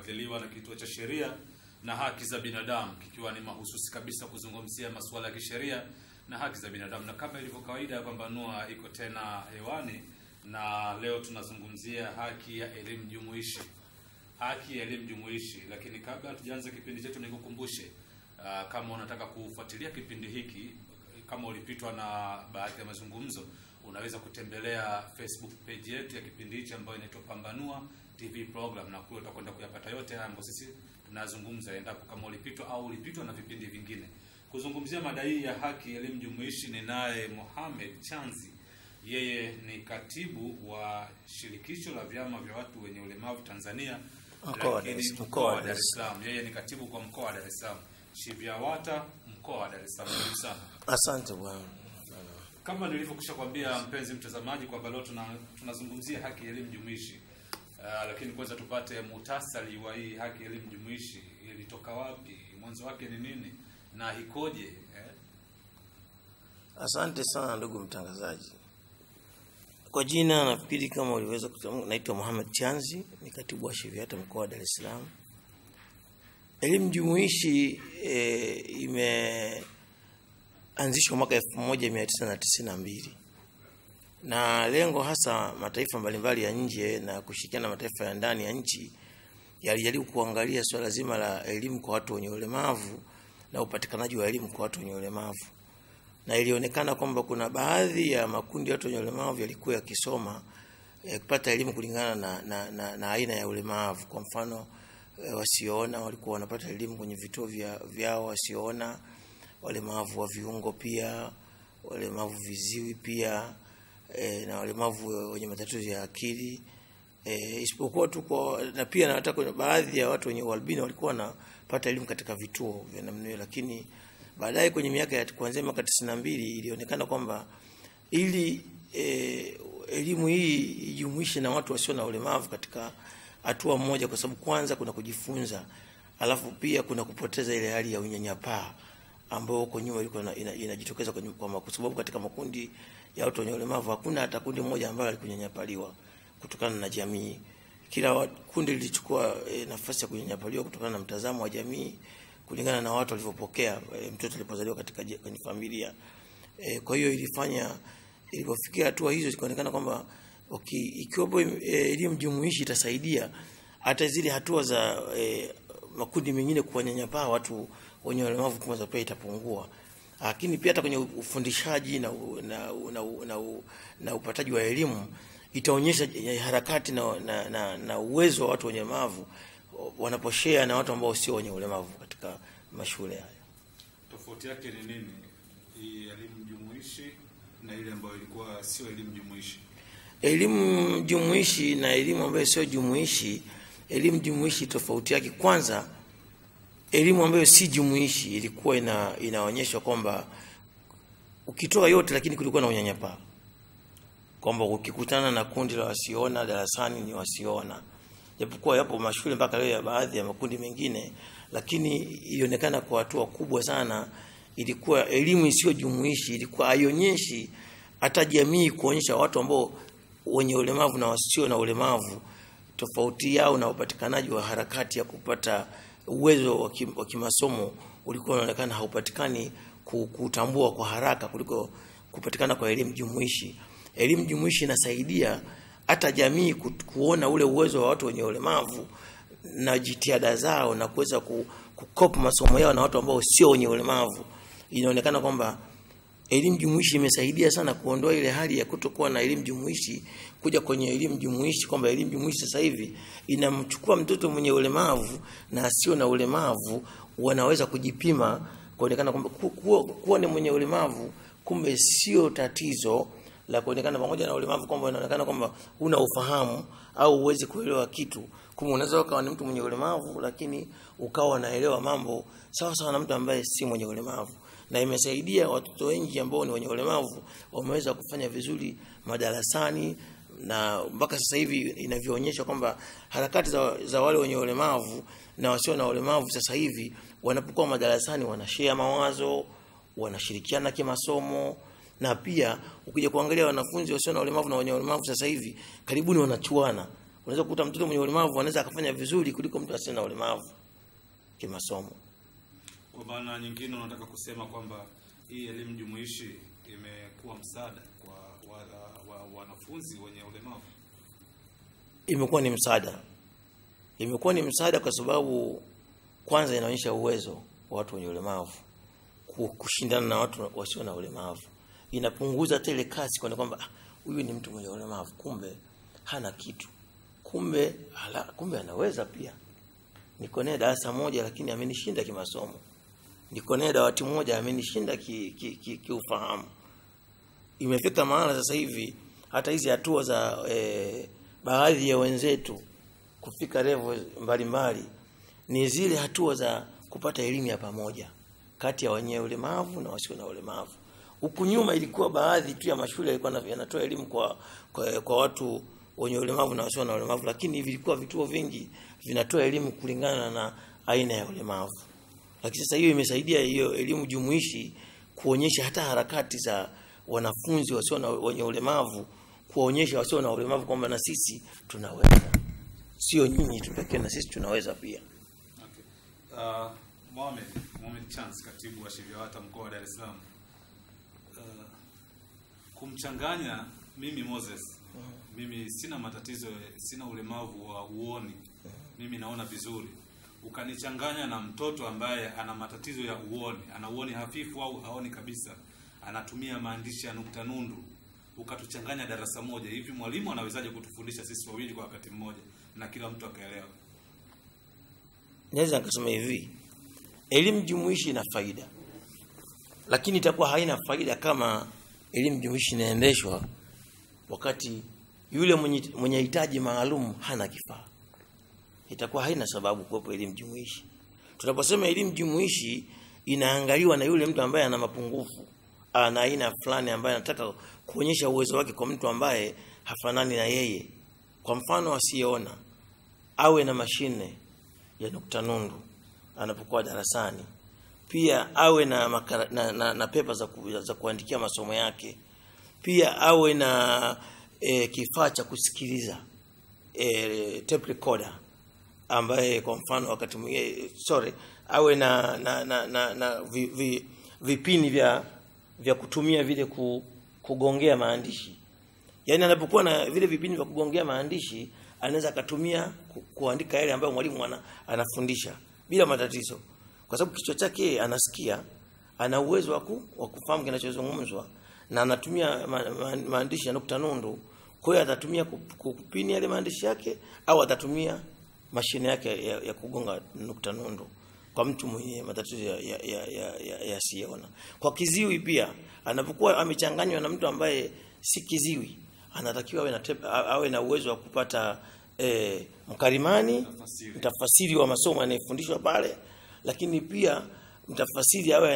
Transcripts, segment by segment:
kinafuatiliwa na Kituo cha Sheria na Haki za Binadamu, kikiwa ni mahususi kabisa kuzungumzia masuala ya kisheria na haki za binadamu. Na kama ilivyo kawaida kwamba Nua iko tena hewani, na leo tunazungumzia haki ya elimu jumuishi. Haki ya elimu jumuishi. Lakini kabla tujaanza kipindi chetu, nikukumbushe kama unataka kufuatilia kipindi hiki, kama ulipitwa na baadhi ya mazungumzo, unaweza kutembelea Facebook page yetu ya kipindi hichi ambayo inaitwa Pambanua TV program, na kule utakwenda kuyapata yote haya ambayo sisi tunazungumza, endapo kama ulipitwa na vipindi vingine. Kuzungumzia mada hii ya haki ya elimu jumuishi ni naye Mohamed Chanzi. Yeye ni katibu wa shirikisho la vyama vya watu wenye ulemavu Tanzania, mkoa wa Dar es Salaam. Yeye ni katibu kwa mkoa wa Dar es Salaam, SHIVYAWATA mkoa wa Dar es Salaam. Karibu sana. Asante bwana. Kama nilivyokusha kwambia mpenzi mtazamaji kwamba leo tunazungumzia haki ya elimu jumuishi. Lakini kwanza tupate muhtasari wa hii haki ya elimu jumuishi. Ilitoka wapi? Mwanzo wake ni nini? Na ikoje? Asante sana ndugu mtangazaji. Kwa jina nafikiri kama uliweza kutamka, naitwa Mohamed Chanzi, ni katibu wa SHIVYAWATA mkoa wa Dar es Salaam. Elimu jumuishi imeanzishwa mwaka 1992. Na lengo hasa mataifa mbalimbali ya nje na kushirikiana na mataifa ya ndani ya nchi yalijaribu kuangalia swala zima la elimu kwa watu wenye ulemavu na upatikanaji wa elimu kwa watu wenye ulemavu. Na ilionekana kwamba kuna baadhi ya makundi ya watu wenye ulemavu yalikuwa yakisoma kupata elimu kulingana na aina ya ulemavu. Kwa mfano, wasioona walikuwa wanapata elimu kwenye vituo vyao wasioona, walemavu wa viungo pia, walemavu viziwi pia, na walemavu wenye matatizo ya akili. Isipokuwa tu na pia na hata kuna baadhi ya watu wenye ualbino walikuwa wanapata elimu katika vituo vya namna hiyo. Lakini baadaye kwenye miaka ya kuanzia mwaka 92 ilionekana kwamba ili elimu hii ijumuishe na watu wasio na ulemavu katika hatua moja, kwa sababu kwanza kuna kujifunza, alafu pia kuna kupoteza ile hali ya unyanyapaa ambao huko nyuma ilikuwa inajitokeza kwa sababu katika makundi ya watu wenye ulemavu hakuna hata kundi moja ambalo likunyanyapaliwa kutokana na jamii. Kila kundi lilichukua nafasi ya kunyanyapaliwa kutokana na mtazamo wa jamii, kulingana na watu walivyopokea mtoto alipozaliwa kwenye familia. Kwa hiyo ilipofikia hatua hizo zikaonekana kwamba ikiwapo elimu jumuishi itasaidia hata zile hatua za makundi mengine kuwanyanyapaa watu wenye ulemavu kwanza pia itapungua. Lakini pia hata kwenye ufundishaji na upataji wa elimu itaonyesha harakati na uwezo wa watu wenye ulemavu wanaposhare na watu ambao sio wenye ulemavu katika mashule haya. Tofauti yake ni nini hii elimu jumuishi na ile ambayo ilikuwa sio elimu jumuishi? Elimu jumuishi na elimu ambayo sio jumuishi, elimu jumuishi tofauti yake, kwanza elimu ambayo si jumuishi ilikuwa inaonyesha kwamba ukitoa yote lakini kulikuwa na unyanyapaa, kwamba ukikutana na kundi la wasioona darasani ni wasioona, japokuwa yapo mashule mpaka leo ya baadhi ya makundi mengine, lakini ilionekana kwa hatua kubwa sana ilikuwa elimu isiyo jumuishi ilikuwa haionyeshi hata jamii kuonyesha watu ambao wenye ulemavu na wasio na ulemavu tofauti yao na upatikanaji wa harakati ya kupata uwezo wa kimasomo ulikuwa unaonekana haupatikani kutambua kwa haraka kuliko kupatikana kwa elimu jumuishi. Elimu jumuishi inasaidia hata jamii kuona ule uwezo wa watu wenye ulemavu na jitihada zao na kuweza kukopa masomo yao na watu ambao sio wenye ulemavu. Inaonekana kwamba elimu jumuishi imesaidia sana kuondoa ile hali ya kutokuwa na elimu jumuishi kuja kwenye elimu jumuishi, kwamba elimu jumuishi sasa hivi inamchukua mtoto mwenye ulemavu na asio na ulemavu, wanaweza kujipima kuonekana kwamba kuwa ni mwenye ulemavu kumbe sio tatizo la kuonekana pamoja na ulemavu, kwamba inaonekana kwamba una ufahamu au uweze kuelewa kitu. Kumbe unaweza ukawa ni mtu mwenye ulemavu lakini ukawa unaelewa mambo sawa sawa na mtu ambaye si mwenye ulemavu. Na imesaidia watoto wengi ambao ni wenye ulemavu wameweza kufanya vizuri madarasani, na mpaka sasa hivi inavyoonyesha kwamba harakati za wale wenye ulemavu na wasio na ulemavu sasa hivi wanapokuwa madarasani wanashare mawazo, wanashirikiana kimasomo, na pia ukija kuangalia wanafunzi wasio na ulemavu na wenye ulemavu sasa hivi karibuni wanachuana Unaweza kukuta mtoto mwenye ulemavu anaweza akafanya vizuri kuliko mtu asiye na ulemavu kimasomo. Kwa maana nyingine unataka kusema kwamba hii elimu jumuishi imekuwa msaada kwa wanafunzi wenye ulemavu? Imekuwa ni msaada. Imekuwa ni msaada kwa sababu kwanza inaonyesha uwezo wa watu wenye ulemavu kushindana na watu wasio na ulemavu. Inapunguza ile kasi kwa kwamba huyu ni mtu mwenye ulemavu, kumbe hana kitu. Kumbe anaweza pia. Niko naye darasa moja lakini amenishinda kimasomo. Niko naye dawati moja amenishinda kiufahamu. Imefika maana sasa hivi hata hizi hatua za baadhi ya wenzetu kufika level mbalimbali ni zile hatua za kupata elimu ya pamoja kati ya wenye ulemavu na wasio na ulemavu. Huku nyuma ilikuwa baadhi tu ya mashule yalikuwa yanatoa elimu kwa watu wenye ulemavu na wasio na ulemavu, lakini hivi vilikuwa vituo vingi vinatoa elimu kulingana na aina ya ulemavu. Lakini sasa hiyo imesaidia hiyo elimu jumuishi kuonyesha hata harakati za wanafunzi wasio na wenye ulemavu, kuonyesha wasio na ulemavu kwamba na sisi tunaweza. Sio nyinyi tu pekee, na sisi tunaweza pia. Okay. Mohamed Chance, katibu wa SHIVYAWATA mkoa wa Dar es Salaam. Kumchanganya mimi Moses, mimi sina matatizo, sina ulemavu wa uoni, mimi naona vizuri. Ukanichanganya na mtoto ambaye ana matatizo ya uoni, ana uoni hafifu au haoni kabisa, anatumia maandishi ya nukta nundu, ukatuchanganya darasa moja, hivi mwalimu anawezaje kutufundisha sisi wawili kwa wakati mmoja na kila mtu akaelewa? Naweza kusema hivi, elimu jumuishi ina faida, lakini itakuwa haina faida kama elimu jumuishi inaendeshwa wakati yule mwenye hitaji maalum hana kifaa. Itakuwa haina sababu kuwepo elimu jumuishi. Tunaposema elimu jumuishi inaangaliwa na yule mtu ambaye ana mapungufu, ana aina fulani ambaye anataka kuonyesha uwezo wake kwa mtu ambaye hafanani na yeye. Kwa mfano asiyeona awe na mashine ya nukta nundu anapokuwa darasani. Pia awe na pepa za kuandikia masomo yake. Pia awe na kifaa cha kusikiliza, tape recorder, ambaye kwa mfano wakati mwingine awe na vipini vya kutumia vile kugongea maandishi. Yaani anapokuwa na vile vipini vya kugongea maandishi, anaweza akatumia kuandika yale ambayo mwalimu anafundisha bila matatizo. Kwa sababu kichwa chake anasikia, ana uwezo wa kufahamu kinachozungumzwa, na anatumia maandishi ya nukta nundu. Kwa hiyo atatumia kupini yale maandishi yake, au atatumia mashine yake ya kugonga nukta nundu kwa mtu mwenye matatizo ya siona. Kwa kiziwi pia, anapokuwa amechanganywa na mtu ambaye si kiziwi, anatakiwa awe na uwezo wa kupata mkalimani, mtafasiri wa masomo anayefundishwa pale, lakini pia mtafasiri awe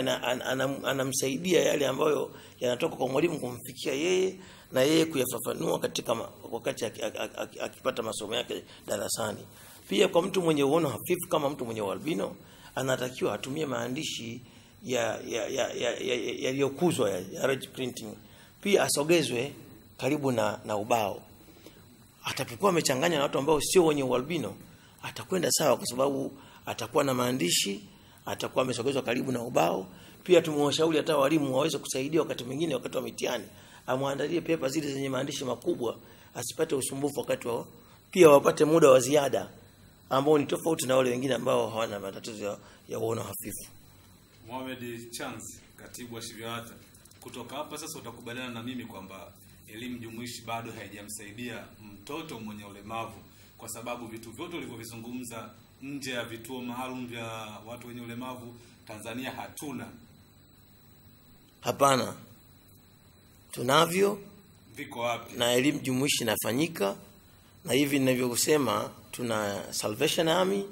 anamsaidia yale ambayo yanatoka kwa mwalimu kumfikia yeye, na yeye kuyafafanua katika wakati akipata masomo yake darasani. Pia kwa mtu mwenye uono hafifu kama mtu mwenye albino, anatakiwa atumie maandishi yaliyokuzwa ya red printing. Pia asogezwe karibu na ubao. Atapokuwa amechanganya na watu ambao sio wenye albino, atakwenda sawa, kwa sababu atakuwa na maandishi, atakuwa amesogezwa karibu na ubao. Pia tumewashauri hata walimu waweze kusaidia wakati mwingine, wakati wa mitihani, amwandalie pepa zile zenye maandishi makubwa, asipate usumbufu wakati wao. Pia wapate muda wa ziada ambao ni tofauti na wale wengine ambao hawana matatizo ya uono hafifu. Mohamed Chance, katibu wa SHIVYAWATA, kutoka hapa sasa utakubaliana na mimi kwamba elimu jumuishi bado haijamsaidia mtoto mwenye ulemavu, kwa sababu vitu vyote ulivyovizungumza nje ya vituo maalum vya watu wenye ulemavu Tanzania hatuna. Hapana. Tunavyo. Viko wapi? Na elimu jumuishi inafanyika, na hivi ninavyosema tuna Salvation Army,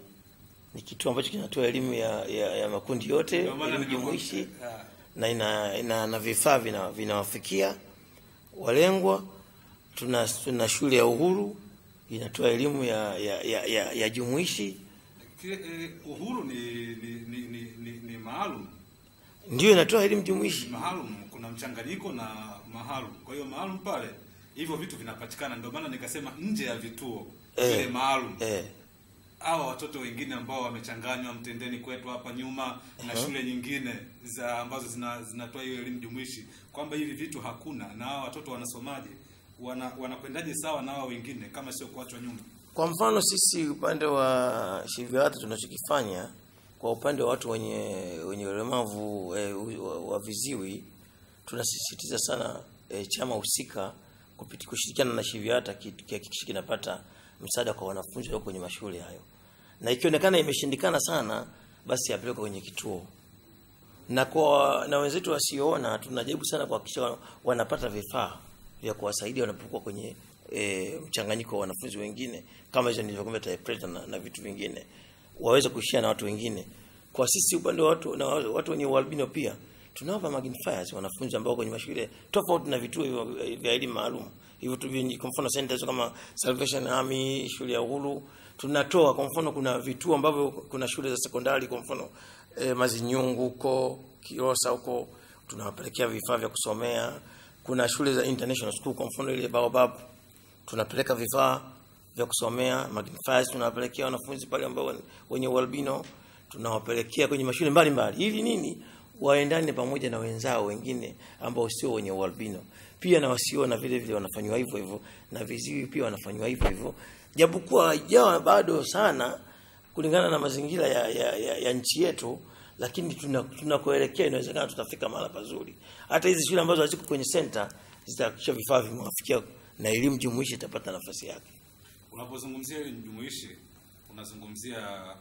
ni kitu ambacho kinatoa elimu ya makundi yote, elimu jumuishi, na na vifaa vinawafikia walengwa. Tuna shule ya Uhuru inatoa elimu ya jumuishi. Uhuru ni maalum. Ndio inatoa elimu jumuishi. Maalum, kuna mchanganyiko na maalum. Kwa hiyo maalum pale hivyo vitu vinapatikana, ndio maana nikasema nje ya vituo. shule maalum. Hawa watoto wengine ambao wamechanganywa Mtendeni kwetu hapa nyuma na shule nyingine za ambazo zinatoa hiyo elimu jumuishi, kwamba hivi vitu hakuna, na hawa watoto wanasomaje, wanakwendaje sawa na hao wengine kama sio kuachwa nyuma? Kwa mfano sisi upande wa SHIVIATA tunachokifanya kwa upande wa watu wenye ulemavu wa viziwi, tunasisitiza sana chama husika kushirikiana na SHIVIATA kihakikisha kinapata msaada kwa wanafunzi wao kwenye mashule hayo. Na ikionekana imeshindikana sana, basi apelekwe kwenye kituo. Na wenzetu wasioona tunajaribu sana kuhakikisha wanapata vifaa vya kuwasaidia wanapokuwa kwenye mchanganyiko wa wanafunzi wengine, kama hizo nilivyokuambia typewriter na vitu vingine, waweze kushare na watu wengine. Kwa sisi upande wa watu wenye ualbino pia tunawapa magnifiers wanafunzi ambao kwenye mashule tofauti na vituo vya elimu maalum. Hivyo tu kwa mfano centers kama Salvation Army, shule ya Uhuru, tunatoa kwa mfano kuna vituo ambavyo kuna shule za sekondari kwa mfano Mazinyungu huko, Kilosa huko, tunawapelekea vifaa vya kusomea. Kuna shule za international school kwa mfano ile Baobab, tunapeleka vifaa vya kusomea, magnifiers tunawapelekea wanafunzi pale ambao wenye ualbino, tunawapelekea kwenye mashule mbalimbali. Hivi nini? Waendane pamoja na wenzao wengine ambao sio wenye ualbino. Pia na wasiona vile vile wanafanywa hivyo hivyo, na viziwi pia wanafanywa hivyo hivyo. Japokuwa haijawa bado sana kulingana na mazingira ya nchi yetu, lakini tunakoelekea inawezekana tutafika mahali pazuri. Hata hizi shule ambazo haziko kwenye center zitahakikisha vifaa vimewafikia na elimu jumuishi itapata nafasi yake. Unapozungumzia elimu jumuishi, unazungumzia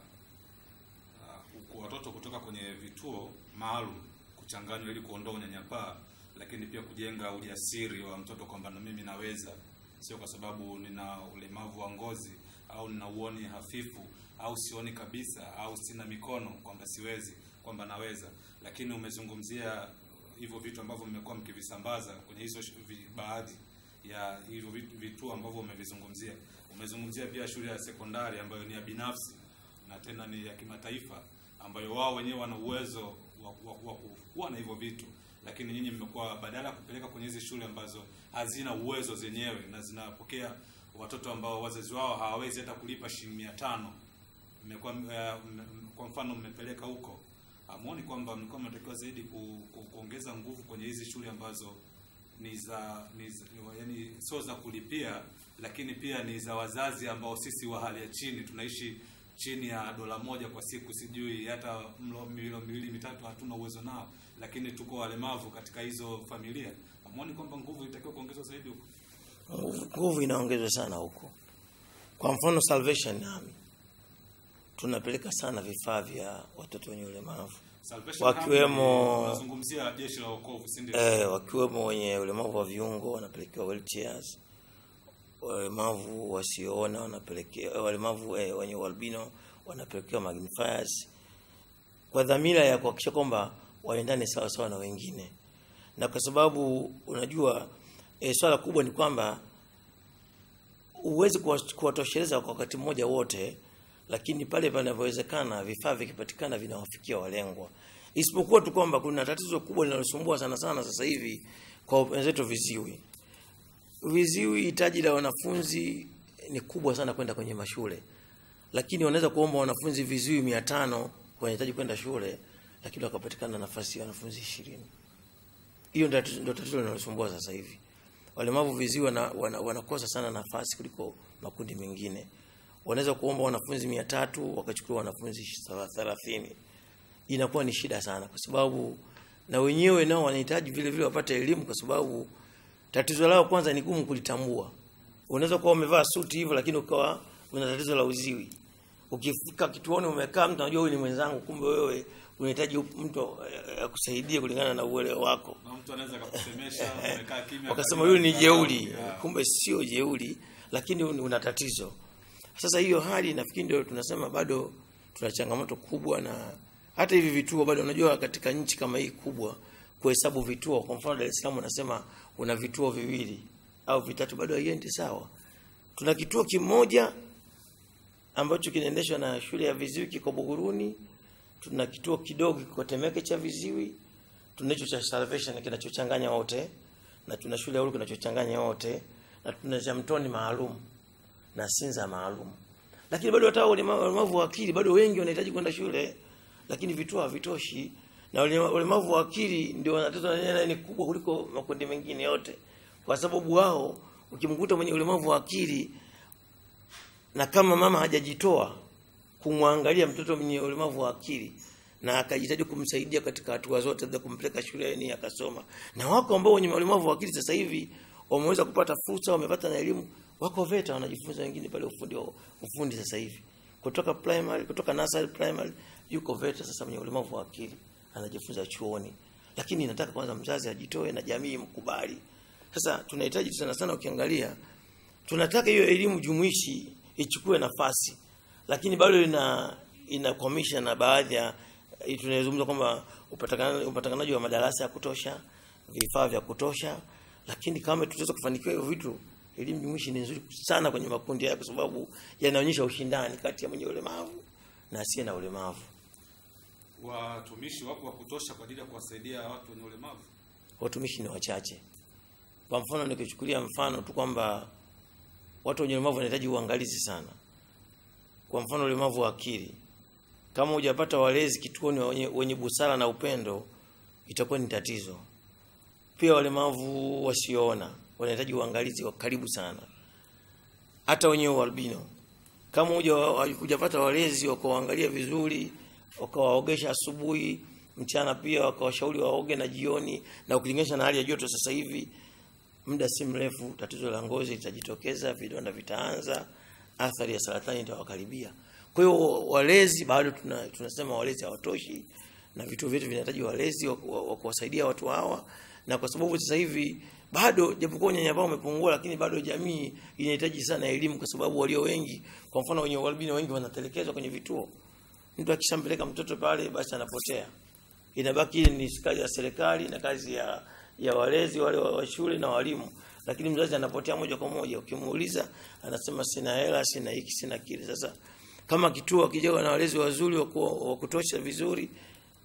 watoto kutoka kwenye vituo maalum kuchanganywa ili kuondoa unyanyapaa, lakini pia kujenga ujasiri wa mtoto kwamba na mimi naweza, sio kwa sababu nina ulemavu wa ngozi au nina uoni hafifu au sioni kabisa au sina mikono kwamba siwezi, kwamba naweza. Lakini umezungumzia hivyo vitu ambavyo mmekuwa mkivisambaza kwenye hizo baadhi ya hivyo vitu ambavyo umevizungumzia. Umezungumzia pia shule ya sekondari ambayo ni ya binafsi na tena ni ya kimataifa, ambayo wao wenyewe wana uwezo wa kuwa na hivyo vitu, lakini nyinyi mmekuwa badala kupeleka kwenye hizo shule ambazo hazina uwezo zenyewe na zinapokea watoto ambao wazazi wao hawawezi hata kulipa shilingi 500, mmekuwa kwa mfano mmepeleka huko. Hamuoni kwamba mlikuwa mnatakiwa zaidi kuongeza nguvu kwenye hizi shule ambazo yani sio za kulipia, lakini pia ni za wazazi ambao sisi wa hali ya chini tunaishi chini ya $1 kwa siku, sijui hata milo 2-3 hatuna uwezo nao, lakini tuko walemavu katika hizo familia. Hamuoni kwamba nguvu inatakiwa kuongezwa zaidi huko? Nguvu inaongezwa sana huko. Kwa mfano Salvation Army tunapeleka sana vifaa vya watoto wenye ulemavu, wakiwemo tunazungumzia jeshi la wokovu, si ndio? Wakiwemo wenye ulemavu wa viungo wanapelekewa wheelchairs, walemavu wasioona wanapelekewa, walemavu wenye albino wanapelekewa magnifiers, kwa dhamira ya kuhakikisha kwamba waendane sawa sawa na wengine. Na kwa sababu unajua swala kubwa ni kwamba uwezi kuwatosheleza kwa wakati mmoja wote, lakini pale panapowezekana vifaa vikipatikana vinawafikia walengwa. Isipokuwa tu kwamba kuna tatizo kubwa linalosumbua sana sasa hivi kwa wenzetu viziwi. Viziwi hitaji la wanafunzi ni kubwa sana kwenda kwenye mashule. Lakini wanaweza kuomba wanafunzi viziwi 500 wanahitaji kwenda shule, lakini wakapatikana nafasi ya wanafunzi 20. Hiyo ndio tatizo linalosumbua sasa hivi. Walemavu viziwi wanakosa sana nafasi kuliko makundi mengine. Wanaweza kuomba wanafunzi 300 wakachukua wanafunzi 30. Inakuwa ni shida sana kwa sababu na wenyewe nao wanahitaji vile vile wapate elimu, kwa sababu tatizo lao kwanza ni gumu kulitambua. Unaweza kuwa umevaa suti hivyo lakini ukawa una tatizo la uziwi. Ukifika kituoni umekaa, mtu anajua huyu ni mwenzangu, kumbe wewe unahitaji mtu akusaidie kulingana na uelewa wako. Na mtu anaweza kukusemesha umekaa kimya, wakasema yule ni jeuri, kumbe sio jeuri, lakini una tatizo. Sasa hiyo hali nafikiri ndio tunasema bado tuna changamoto kubwa. Na hata hivi vituo bado, unajua katika nchi kama hii kubwa kuhesabu vituo, kwa mfano Dar es Salaam unasema una vituo 2 au 3, bado haiendi sawa. Tuna kituo kimoja ambacho kinaendeshwa na shule ya viziwi kiko Buguruni, tuna kituo kidogo kiko Temeke cha viziwi, tuna hicho cha Salvation kinachochanganya wote, na tuna shule ya Uhuru kinachochanganya wote, na tuna cha Mtoni maalum. na sensa maalum. Lakini bado hata walemavu wa akili bado wengi wanahitaji kwenda shule, lakini vituo havitoshi. Na walemavu wa akili ndio wanatatizo ni kubwa kuliko makundi mengine yote, kwa sababu wao ukimkuta mwenye ulemavu wa akili na kama mama hajajitoa kumwangalia mtoto mwenye ulemavu wa akili na akajitahidi kumsaidia katika hatua zote za kumpeleka shuleni akasoma, na wako ambao wenye ulemavu wa akili sasa hivi wameweza kupata fursa, wamepata na elimu, wako VETA wanajifunza wengine pale ufundi sasa hivi kutoka primary, kutoka nursery primary yuko VETA sasa mwenye ulemavu wa akili anajifunza chuoni. Lakini nataka kwanza mzazi ajitoe na jamii mkubali. Sasa tunahitaji sana ukiangalia, tunataka hiyo elimu jumuishi ichukue nafasi, lakini bado inakwamisha na baadhi ya tunazungumza kwamba upatikanaji wa madarasa ya kutosha, vifaa vya kutosha. Lakini kama tutaweza kufanikiwa hivyo vitu, elimu jumuishi ni nzuri sana kwenye makundi haya, kwa sababu yanaonyesha ushindani kati ya mwenye ulemavu na asiye na ulemavu. Watumishi wapo wa kutosha kwa ajili ya kuwasaidia watu wenye ulemavu? Watumishi ni wachache. Kwa mfano nikichukulia mfano tu kwamba watu wenye ulemavu wanahitaji uangalizi sana. Kwa mfano ulemavu wa akili, kama hujapata walezi kituoni wenye busara na upendo, itakuwa ni tatizo. Pia walemavu wasioona wanahitaji uangalizi wa karibu sana. Hata wenye ualbino, kama hujapata walezi wakawaangalia vizuri, wakawaogesha asubuhi, mchana pia wakawashauri waoge na jioni, na ukilinganisha na hali ya joto sasa hivi, muda si mrefu tatizo la ngozi litajitokeza, vidonda vitaanza, athari ya saratani itawakaribia. Kwa hiyo walezi bado tunasema walezi hawatoshi, na vituo vyetu vinahitaji walezi wa kuwasaidia watu hawa. Na kwa sababu sasa hivi bado japokuwa unyanyapaa umepungua, lakini bado jamii inahitaji sana elimu, kwa sababu walio wengi, kwa mfano wenye ualbino wengi wanatelekezwa kwenye vituo. Mtu akishampeleka mtoto pale basi anapotea. Inabaki ni kazi ya serikali na kazi ya walezi wale wa shule na walimu, lakini mzazi anapotea moja kwa moja. Ukimuuliza anasema sina hela, sina hiki, sina kile. Sasa kama kituo kijao na walezi wazuri wa kutosha vizuri,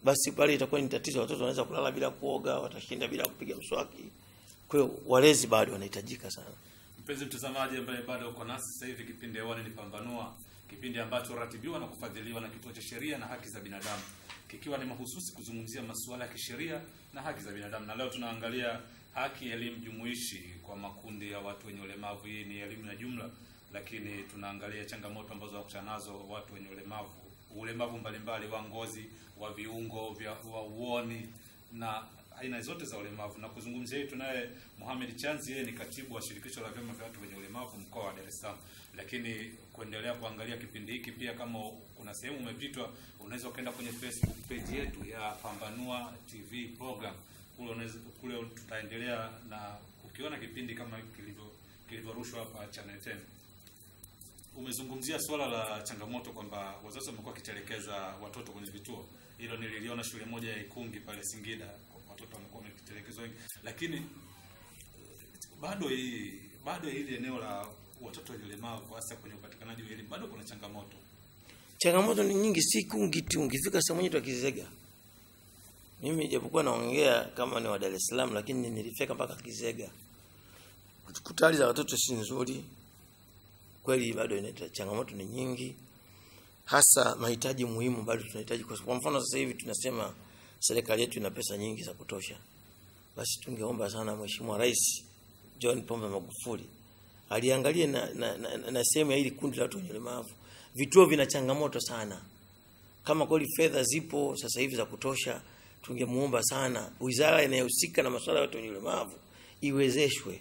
basi pale itakuwa ni tatizo. Watoto wanaweza kulala bila kuoga, watashinda bila kupiga mswaki. Kwa hiyo walezi bado wanahitajika sana. Mpenzi mtazamaji ambaye bado uko nasi sasa hivi, kipindi hewani ni Pambanua, kipindi ambacho ratibiwa na kufadhiliwa na Kituo cha Sheria na Haki za Binadamu, kikiwa ni mahususi kuzungumzia masuala ya kisheria na haki za binadamu. Na leo tunaangalia haki ya elimu jumuishi kwa makundi ya watu wenye ulemavu. Hii ni elimu ya jumla, lakini tunaangalia changamoto ambazo wakutana nazo watu wenye ulemavu mbalimbali wa ngozi, wa viungo, wa uoni na aina zote za ulemavu. Na kuzungumzia hii tunaye Mohamed Chanzi, yeye ni katibu wa shirikisho la vyama vya watu wenye ulemavu mkoa wa Dar es Salaam. Lakini kuendelea kuangalia kipindi hiki, pia kama kuna sehemu umepitwa, unaweza kwenda kwenye Facebook page yetu ya Pambanua TV program. Kule tutaendelea, na ukiona kipindi kama kilivyorushwa hapa Channel 10. Umezungumzia swala la changamoto kwamba wazazi wamekuwa kitelekeza watoto kwenye vituo. Hilo nililiona shule moja ya Ikungi pale Singida, watoto wamekuwa wametelekezwa wengi. Lakini bado hili eneo la watoto wenye ulemavu, hasa kwenye upatikanaji wa elimu, bado kuna changamoto. Changamoto ni nyingi, si Ikungi tu, ungefika sehemu yetu ya Kizega. Mimi japokuwa naongea kama ni wa Dar es Salaam, lakini nilifika mpaka Kizega. Kutali za watoto si nzuri. Kweli bado inaleta changamoto ni nyingi. Hasa mahitaji muhimu bado tunahitaji. Kwa mfano sasa hivi tunasema serikali yetu ina pesa nyingi za kutosha. Basi tungeomba sana Mheshimiwa Rais John Pombe Magufuli aliangalie na sehemu ya hili kundi la watu wenye ulemavu. Vituo vina changamoto sana. Kama kweli fedha zipo sasa hivi za kutosha, tungemuomba sana wizara inayohusika na masuala ya watu wenye ulemavu iwezeshwe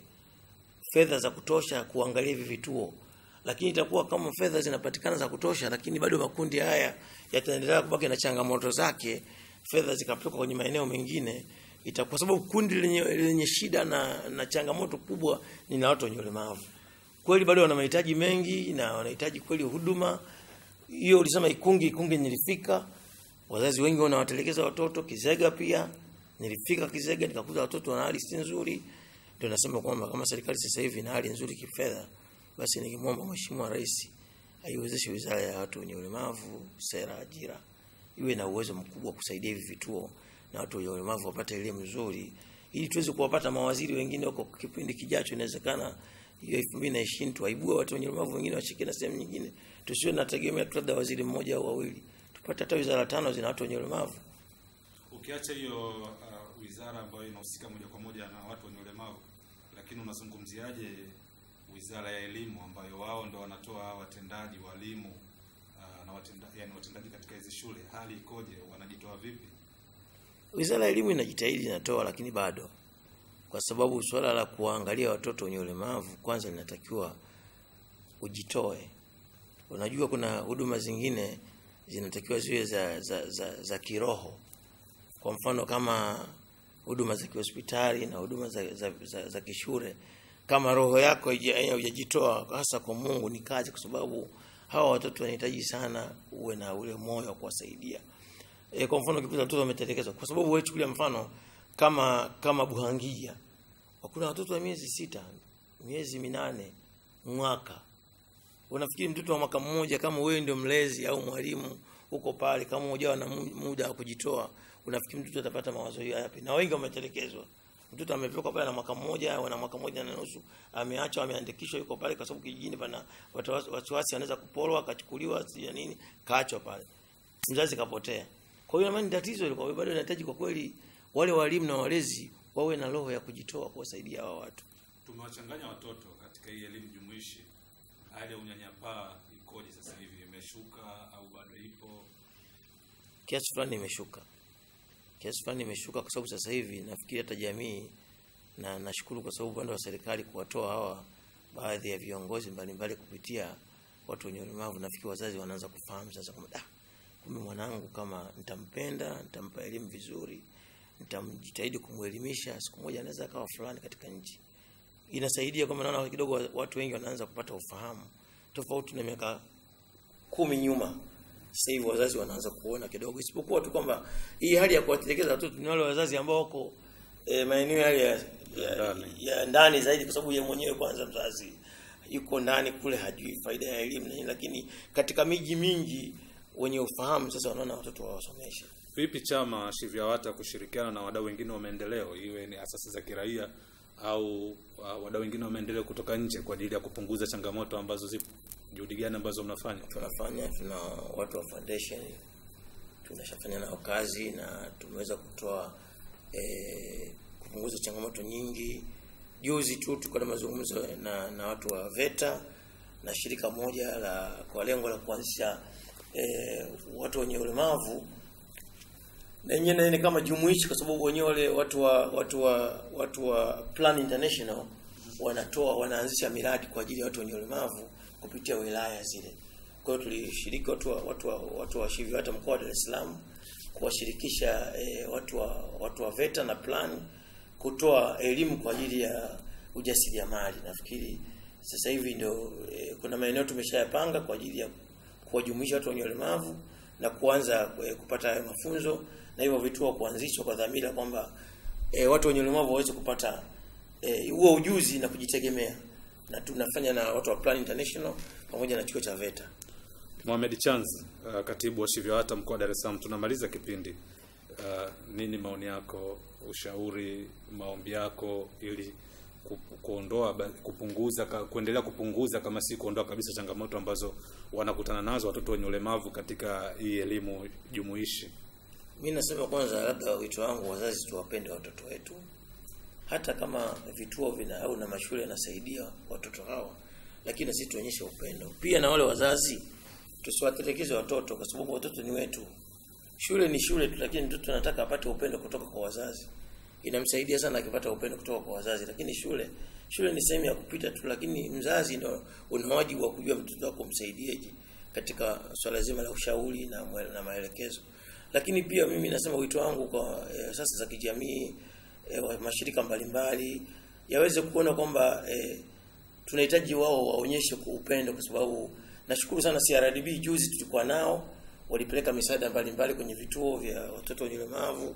fedha za kutosha kuangalia hivi vituo. Lakini itakuwa kama fedha zinapatikana za kutosha, lakini bado makundi haya yataendelea kubaki na changamoto zake, fedha zikapelekwa kwenye maeneo mengine, itakuwa sababu kundi lenye shida na changamoto kubwa ni na watu wenye ulemavu. Kweli bado wana mahitaji mengi na wanahitaji kweli huduma. Hiyo ulisema Ikungi nilifika, wazazi wengi wanawatelekeza watoto. Kizega pia nilifika Kizega, nikakuta watoto wana hali si nzuri. Ndio nasema kwamba kama serikali sasa hivi ina hali nzuri kifedha, basi nikimwomba Mheshimiwa Rais aiwezeshe wizara ya watu wenye ulemavu, sera ajira, iwe na uwezo mkubwa kusaidia hivi vituo na watu wenye ulemavu wapate elimu nzuri, ili tuweze kuwapata mawaziri wengine huko kipindi kijacho. Inawezekana hiyo 2020 tuwaibue watu wenye ulemavu wengine washike na sehemu nyingine. Tusiwe nategemea labda waziri mmoja au wawili. Tupate hata wizara 5 zina watu wenye ulemavu. Ukiacha hiyo wizara ambayo inahusika moja kwa moja na watu wenye ulemavu, lakini unazungumziaje wizara ya elimu ambayo wao ndo wanatoa watendaji, walimu na watendaji katika hizo shule? Hali ikoje? Wanajitoa vipi? Wizara ya elimu inajitahidi, inatoa, lakini bado, kwa sababu swala la kuangalia watoto wenye ulemavu kwanza linatakiwa ujitoe. Unajua kuna huduma zingine zinatakiwa ziwe za kiroho. Kwa mfano kama huduma za hospitali na huduma za kishule, kama roho yako haijajitoa hasa kwa Mungu, ni kazi, kwa sababu hawa watoto wanahitaji sana uwe na ule moyo wa kuwasaidia. Kwa mfano ukikuta watoto wametelekezwa, kwa sababu wewe chukulia mfano kama Buhangia, kuna watoto wa miezi 6, miezi 8, mwaka. Unafikiri mtoto wa mwaka mmoja, kama wewe ndio mlezi au mwalimu uko pale, kama hujawa na muda wa kujitoa, unafikiri mtoto atapata mawazo yapi? Na wengi wametelekezwa. Mtoto amepelekwa pale na mwaka mmoja au na mwaka mmoja na nusu, ameachwa, ameandikishwa, yuko pale kwa sababu kijijini pana wasiwasi anaweza kupolwa, akachukuliwa ya nini, kaachwa pale. Mzazi kapotea. Kwa hiyo maana tatizo liko bado, inahitaji kwa kweli wale walimu na walezi wawe na roho ya kujitoa kuwasaidia hao watu. Tumewachanganya watoto katika hii elimu jumuishi. Hali ya unyanyapaa ikoje sasa hivi? Imeshuka au bado ipo? Kiasi fulani imeshuka, kwa sababu sasa hivi nafikiri hata jamii, na nashukuru kwa sababu upande wa serikali kuwatoa hawa baadhi ya viongozi mbalimbali kupitia watu wenye ulemavu, nafikiri wazazi wanaanza kufahamu sasa kwamba kumbe mwanangu kama nitampenda, nitampa elimu vizuri, nitamjitahidi kumuelimisha, siku moja anaweza akawa fulani katika nchi. Inasaidia kama naona kidogo watu wengi wanaanza kupata ufahamu, tofauti na miaka 10 nyuma. Sasa hivi wazazi wanaanza kuona kidogo, isipokuwa tu kwamba hii hali ya kuwatelekeza watoto ni wale wazazi ambao wako maeneo yale ya ndani zaidi, kwa sababu yeye mwenyewe kwanza mzazi yuko ndani kule, hajui faida ya elimu na, lakini katika miji mingi wenye ufahamu sasa wanaona watoto wawasomeshe. Vipi chama SHIVYAWATA kushirikiana na wadau wengine wa maendeleo, iwe ni asasi za kiraia au wadau wengine wa maendeleo kutoka nje kwa ajili ya kupunguza changamoto ambazo zipo? Juhudi gani ambazo mnafanya? Tuna watu wa foundation tunashafanya nao kazi, na tumeweza kutoa kupunguza changamoto nyingi. Juzi tu tuko na mazungumzo na watu wa VETA na shirika moja kwa lengo la kuanzisha watu wenye ulemavu, na yenyewe ni kama jumuishi, kwa sababu wenyewe wale watu wa Plan International wanaanzisha miradi kwa ajili ya watu wenye ulemavu kupitia wilaya zile. Kwa hiyo tulishiriki watu wa SHIVYAWATA mkoa wa Dar es Salaam kuwashirikisha watu wa VETA na Plan kutoa elimu kwa ajili ya ujasiriamali. Nafikiri sasa hivi ndio kuna maeneo tumeshayapanga kwa ajili ya kuwajumuisha watu wenye ulemavu na kuanza kupata mafunzo, na hivyo vituo kuanzishwa kwa dhamira kwamba watu wenye ulemavu waweze kupata huo ujuzi na kujitegemea, na tunafanya na watu wa Plan International pamoja na chuo cha VETA. Mohamed Chanz, katibu wa SHIVYAWATA mkoa wa Dar es Salaam, tunamaliza kipindi. Nini maoni yako, ushauri, maombi yako ili kuendelea kupunguza kama si kuondoa kabisa changamoto ambazo wanakutana nazo watoto wenye ulemavu katika hii elimu jumuishi? Mimi nasema kwanza, labda wito wangu, wazazi tuwapende watoto wetu, hata kama vituo au na mashule yanasaidia watoto hao, lakini sisi tuonyeshe upendo pia. Na wale wazazi tusiwatelekeze watoto, kwa sababu watoto ni wetu. Shule ni shule tu, lakini mtoto anataka apate upendo kutoka kwa wazazi. Inamsaidia sana akipata upendo kutoka kwa wazazi, lakini shule ni sehemu ya kupita tu, lakini mzazi ndio una wajibu wa kujua mtoto wako msaidieje katika swala zima la ushauri na maelekezo. Lakini pia mimi nasema wito wangu kwa sasa za kijamii, mashirika mbalimbali yaweze kuona kwamba tunahitaji wao waonyeshe upendo, kwa sababu nashukuru sana CRDB juzi tulikuwa nao, walipeleka misaada mbalimbali kwenye vituo vya watoto wenye ulemavu,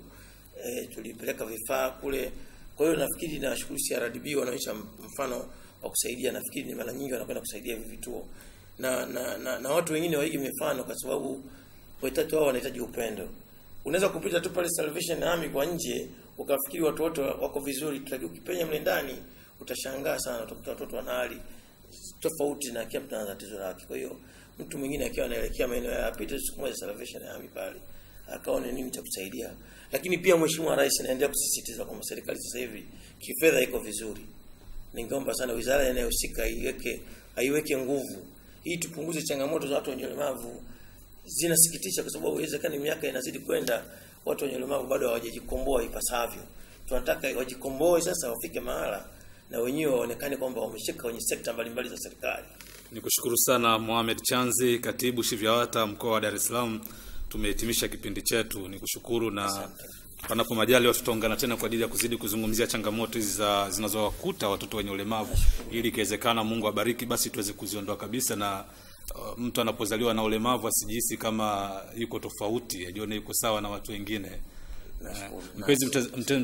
tulipeleka vifaa kule. Kwa hiyo nafikiri nashukuru CRDB wanaonyesha mfano wa kusaidia. Nafikiri ni mara nyingi wanakwenda kusaidia hivi vituo na watu wengine waige mifano, kwa sababu watoto wao wanahitaji upendo. Unaweza kupita tu pale Salvation Army kwa nje ukafikiri watu wote wako vizuri, lakini ukipenya mle ndani utashangaa sana utakuta watoto wana hali tofauti na kila mtu ana tatizo lake. Kwa hiyo mtu mwingine akiwa anaelekea maeneo ya apite siku moja Salvation Army pale akaone nini cha kusaidia. Lakini pia Mheshimiwa Rais anaendelea kusisitiza kwamba serikali sasa hivi kifedha iko vizuri. Ningeomba sana wizara inayohusika aiweke nguvu ili tupunguze changamoto za watu wenye ulemavu. Zinasikitisha kwa sababu inawezekana miaka inazidi kwenda watu wenye ulemavu bado hawajajikomboa ipasavyo. Tunataka wajikomboe sasa, wafike mahala na wenyewe waonekane kwamba wameshika kwenye sekta mbalimbali za serikali. Nikushukuru sana Mohamed Chanzi, Katibu SHIVYAWATA mkoa wa Dar es Salaam. Tumehitimisha kipindi chetu. Nikushukuru na panapo majali tutaungana tena kwa ajili ya kuzidi kuzungumzia changamoto hizi zinazowakuta watoto wenye ulemavu, ili ikiwezekana Mungu abariki basi tuweze kuziondoa kabisa, na mtu anapozaliwa na ulemavu asijihisi kama yuko tofauti, ajione yuko sawa na watu wengine.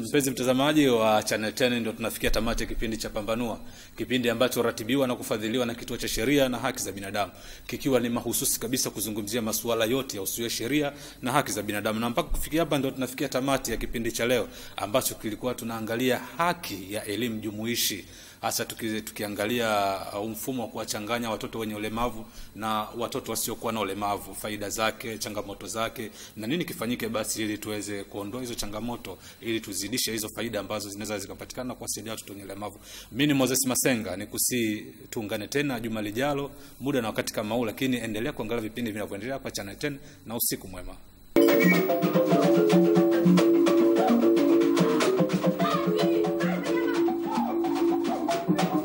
Mpenzi mtazamaji wa Channel 10, ndio tunafikia tamati ya kipindi cha Pambanua, kipindi ambacho ratibiwa na kufadhiliwa na Kituo cha Sheria na Haki za Binadamu, kikiwa ni mahususi kabisa kuzungumzia masuala yote ya usuyo sheria na haki za binadamu. Na mpaka kufikia hapa ndio tunafikia tamati ya kipindi cha leo ambacho kilikuwa tunaangalia haki ya elimu jumuishi, hasa tukiangalia mfumo wa kuwachanganya watoto wenye ulemavu na watoto wasiokuwa na ulemavu, faida zake, changamoto zake, na nini kifanyike basi ili tuweze kuondoa hizo changamoto, ili tuzidishe hizo faida ambazo zinaweza zikapatikana kwa kusaidia watoto wenye ulemavu. Mimi ni Moses Masenga, nikusi tuungane tena juma lijalo muda na wakati kama huu, lakini endelea kuangalia vipindi vinavyoendelea kwa Channel 10 na usiku mwema. Thank you.